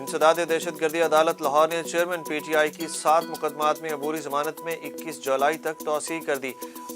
इंसदाद दहशत गर्दी अदालत लाहौर ने चेयरमैन PTI की 7 मुकदमात में अबूरी जमानत में 21 जुलाई तक तौसीह कर दी।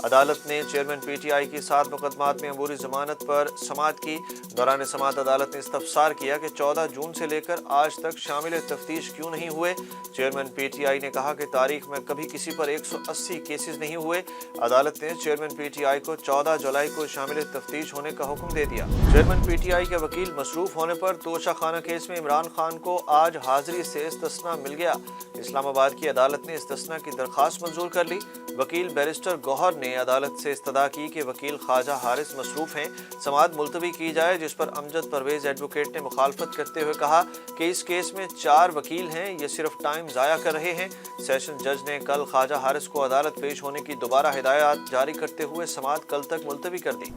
अदालत ने चेयरमैन PTI की 7 मुकदमात में अबूरी जमानत पर समाअत की। दौरान समाअत अदालत ने इस्तफसार किया कि 14 जून से लेकर आज तक शामिल तफ्तीश क्यों नहीं हुए। चेयरमैन PTI ने कहा कि तारीख में कभी किसी पर 180 केसेस नहीं हुए। अदालत ने चेयरमैन PTI को 14 जुलाई को शामिल तफ्तीश होने का हुक्म दे दिया। चेयरमैन PTI के वकील मसरूफ होने पर तोशा खाना केस में इमरान खान को आज हाजिरी से इस्तिस्ना मिल गया। इस्लामाबाद की अदालत ने इस्तिस्ना की दरख्वास्त मंजूर कर ली। वकील बैरिस्टर गौहर ने अदालत से इस्तदा की कि वकील ख्वाजा हारिस मसरूफ हैं, समाअत मुलतवी की जाए, जिस पर अमजद परवेज एडवोकेट ने मुखालफत करते हुए कहा कि इस केस में 4 वकील हैं, ये सिर्फ टाइम ज़ाया कर रहे हैं। सेशन जज ने कल ख्वाजा हारिस को अदालत पेश होने की दोबारा हिदायत जारी करते हुए समाअत कल तक मुलतवी कर दी।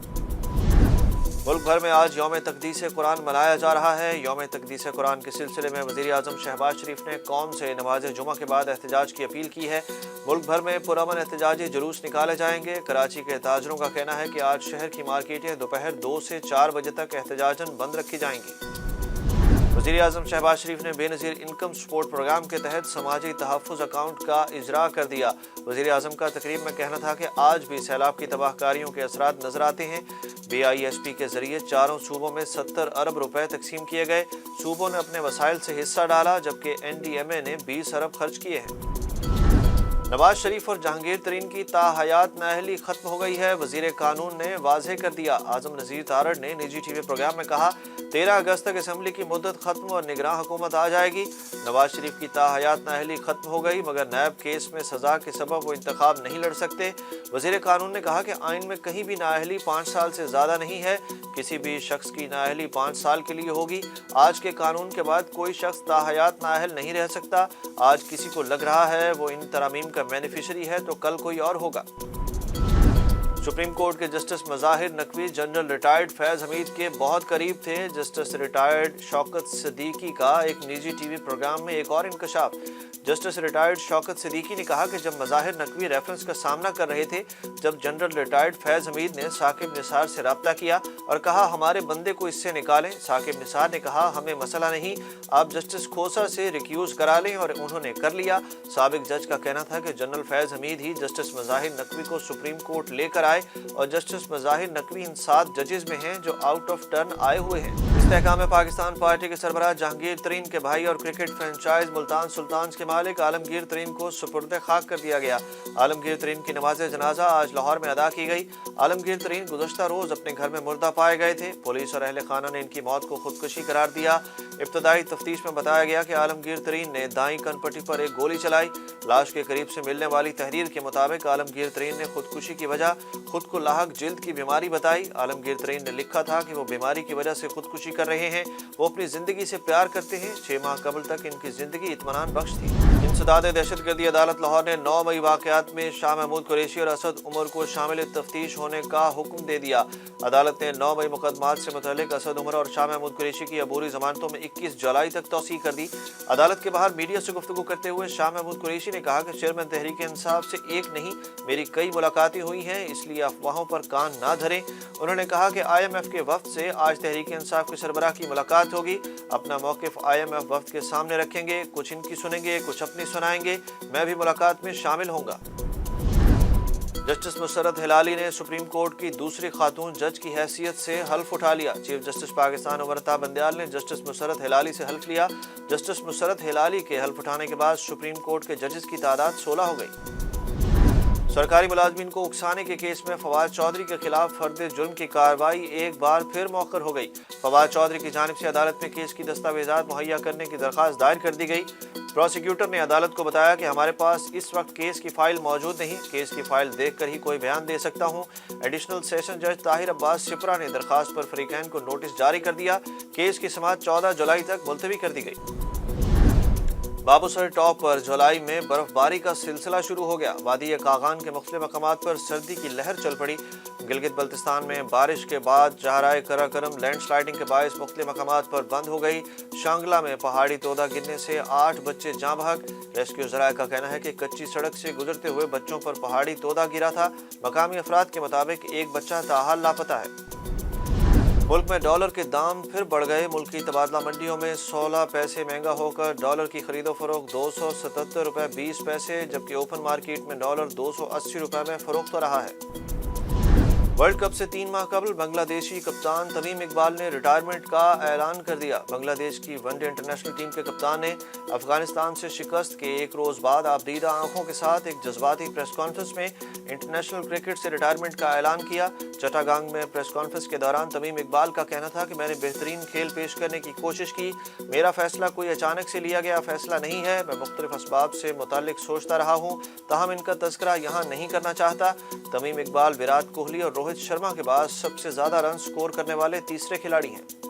मुल्क भर में आज यौम तक़दीस कुरान मनाया जा रहा है। यौम तक़दीस कुरान के सिलसिले में वज़ीर आज़म शहबाज शरीफ ने कौम से नमाज जुमा के बाद एहतजाज की अपील की है। मुल्क भर में पुरअमन एहतजाजी जुलूस निकाले जाएंगे। कराची के ताजरों का कहना है कि आज शहर की मार्केटें दोपहर 2 से 4 बजे तक एहतजाजन बंद रखी जाएंगी। वज़ीर आज़म शहबाज शरीफ ने बेनज़ीर इनकम सपोर्ट प्रोग्राम के तहत समाजी तहफ़्फ़ुज़ अकाउंट का इजरा कर दिया। वज़ीर आज़म का तकरीब में कहना था कि आज भी सैलाब की तबाहकारियों के असरात नजर आते हैं। BISP के जरिए 4 सूबों में 70 अरब रुपए तकसीम किए गए। सूबों ने अपने वसाइल से हिस्सा डाला, जबकि NDMA ने 20 अरब खर्च किए हैं। नवाज शरीफ और जहांगीर तरीन की ताहयात नाअहली खत्म हो गई है। वजीर कानून ने वाज़ेह कर दिया। आजम नज़ीर तारड़ ने निजी TV प्रोग्राम में कहा 13 अगस्त तक असम्बली की मुद्दत खत्म और निगरान हुकूमत आ जाएगी। नवाज शरीफ की ताहयात नाअहली खत्म हो गई, मगर नैब केस में सजा के सबब वो इंतखाब नहीं लड़ सकते। वजीर कानून ने कहा कि आइन में कहीं भी नाअहली 5 साल से ज़्यादा नहीं है। किसी भी शख्स की नाअहली 5 साल के लिए होगी। आज के कानून के बाद कोई शख्स ताहयात नाअहल नहीं रह सकता। आज किसी को लग रहा है वो इन तरामीम का बेनिफिशरी है, तो कल कोई और होगा। सुप्रीम कोर्ट के justice Mazahir Naqvi general retired Faiz Hamid के बहुत करीब थे। जस्टिस रिटायर्ड शौकत सिद्दीकी का एक निजी TV प्रोग्राम में एक और इंकशाफ। जस्टिस रिटायर्ड शौकत सिद्दीकी ने कहा कि जब मज़ाहिर नकवी रेफरेंस का सामना कर रहे थे, जब जनरल रिटायर्ड फैज़ हमीद ने साकिब निसार से रब्ता किया और कहा हमारे बंदे को इससे निकालें, साकिब निसार ने कहा हमें मसला नहीं, आप जस्टिस खोसा से रिक्यूज करा लें, और उन्होंने कर लिया। साबिक जज का कहना था कि जनरल फैज़ हमीद ही जस्टिस मज़ाहिर नकवी को सुप्रीम कोर्ट लेकर आए, और जस्टिस मज़ाहिर नकवी इन 7 जजेस में हैं जो आउट ऑफ टर्न आए हुए हैं। इस्तेहकाम पाकिस्तान पार्टी के सरबराह जहांगीर तरीन के भाई और क्रिकेट फ्रेंचाइज मुल्तान सुल्तान्स के मालिक आलमगीर तरीन को सुपुर्द खाक कर दिया गया। आलमगीर तरीन की नमाज जनाजा आज लाहौर में अदा की गई। आलमगीर तरीन गुज़श्ता रोज अपने घर में मुर्दा पाए गए थे। पुलिस और अहले खाना ने इनकी मौत को खुदकुशी करार दिया। इब्तदाई तफ्तीश में बताया गया कि आलमगीर तरीन ने दाईं कनपट्टी पर एक गोली चलाई। लाश के करीब से मिलने वाली तहरीर के मुताबिक आलमगीर तरीन ने खुदकुशी की वजह खुद को लाहक जिल्द की बीमारी बताई। आलमगीर तरीन ने लिखा था कि वो बीमारी की वजह से खुदकुशी कर रहे हैं, वो अपनी जिंदगी से प्यार करते हैं। 6 माह कबल तक इनकी जिंदगी इत्मीनान बख्श थी। इंसदाद दहशतगर्दी अदालत लाहौर ने 9 मई वाकयात में शाह महमूद कुरैशी और असद उमर को शामिल तफ्तीश होने का हुक्म दे दिया। अदालत ने 9 मई मुकदमात से मुतल्लिक असद उमर और शाह महमूद कुरैशी की अबूरी जमानतों में 21 जुलाई तक तौसीह कर दी। अदालत के बाहर मीडिया से गुफ्तगू करते हुए शाह महमूद कुरैशी ने कहा कि चेयरमैन तहरीक इंसाफ से एक नहीं मेरी कई मुलाकातें हुई हैं, इसलिए अफवाहों पर कान ना धरें। उन्होंने कहा कि IMF के वफ्द से आज तहरीक इंसाफ के सरबराह की मुलाकात होगी। अपना मौक़िफ़ IMF वफ्द के सामने रखेंगे, कुछ इनकी सुनेंगे, कुछ अपनी सुनाएंगे। मैं भी मुलाकात में शामिल होऊंगा। जस्टिस मुसरत हिलाली ने सुप्रीम कोर्ट की दूसरी खातून जज की हैसियत से हल्फ उठा लिया। चीफ जस्टिस पाकिस्तान अमृता बंदयाल ने जस्टिस मुसरत हिलाली से हल्फ लिया। जस्टिस मुसरत हिलाली के हल्फ उठाने के बाद सुप्रीम कोर्ट के जजेस की तादाद 16 हो गई। सरकारी मुलाजमीन को उकसाने के केस में फवाद चौधरी के खिलाफ फर्द जुर्म की कार्रवाई एक बार फिर मौखर हो गई। फवाद चौधरी की जानिब से अदालत में केस की दस्तावेजात मुहैया करने की दरख्वास्त दायर कर दी गई। प्रोसिक्यूटर ने अदालत को बताया कि हमारे पास इस वक्त केस की फाइल मौजूद नहीं, केस की फाइल देखकर ही कोई बयान दे सकता हूं। एडिशनल सेशन जज ताहिर अब्बास शिप्रा ने दरख्वास्त पर फरीकैन को नोटिस जारी कर दिया। केस की समाअत 14 जुलाई तक मुलतवी कर दी गई। बाबूसर टॉप पर जुलाई में बर्फबारी का सिलसिला शुरू हो गया। वादी कागान के मुख्तलिफ मकामात पर सर्दी की लहर चल पड़ी। गिलगित बल्तिस्तान में बारिश के बाद जहराए कराकरम लैंड स्लाइडिंग के बायस मुख्तलिफ मकामात पर बंद हो गई। शांगला में पहाड़ी तोदा गिरने से 8 बच्चे जाँ बहक। रेस्क्यू ज़राए का कहना है कि कच्ची सड़क से गुजरते हुए बच्चों पर पहाड़ी तोदा गिरा था। मकामी अफराद के मुताबिक एक बच्चा ताहाल लापता है। मुल्क में डॉलर के दाम फिर बढ़ गए। मुल्की तबादला मंडियों में 16 पैसे महंगा होकर डॉलर की खरीदो फरोख्त 277 रुपये 20 पैसे, जबकि ओपन मार्केट में डॉलर 280 रुपये में फरोख्त हो रहा है। वर्ल्ड कप से 3 माह कबल बांग्लादेशी कप्तान तमीम इकबाल ने रिटायरमेंट का ऐलान कर दिया। बांग्लादेश की वनडे इंटरनेशनल टीम के कप्तान ने अफगानिस्तान से शिकस्त के एक रोज बाद आपदीदा आंखों के साथ एक जज्बाती प्रेस कॉन्फ्रेंस में इंटरनेशनल क्रिकेट से रिटायरमेंट का ऐलान किया। चट्टागांग में प्रेस कॉन्फ्रेंस के दौरान तमीम इकबाल का कहना था कि मैंने बेहतरीन खेल पेश करने की कोशिश की। मेरा फैसला कोई अचानक से लिया गया फैसला नहीं है। मैं मुख्तलिफ असबाब से मुतालिक सोचता रहा हूँ, ताहम इनका तज़किरा यहाँ नहीं करना चाहता। तमीम इकबाल विराट कोहली और रोहित शर्मा के बाद सबसे ज्यादा रन स्कोर करने वाले तीसरे खिलाड़ी हैं।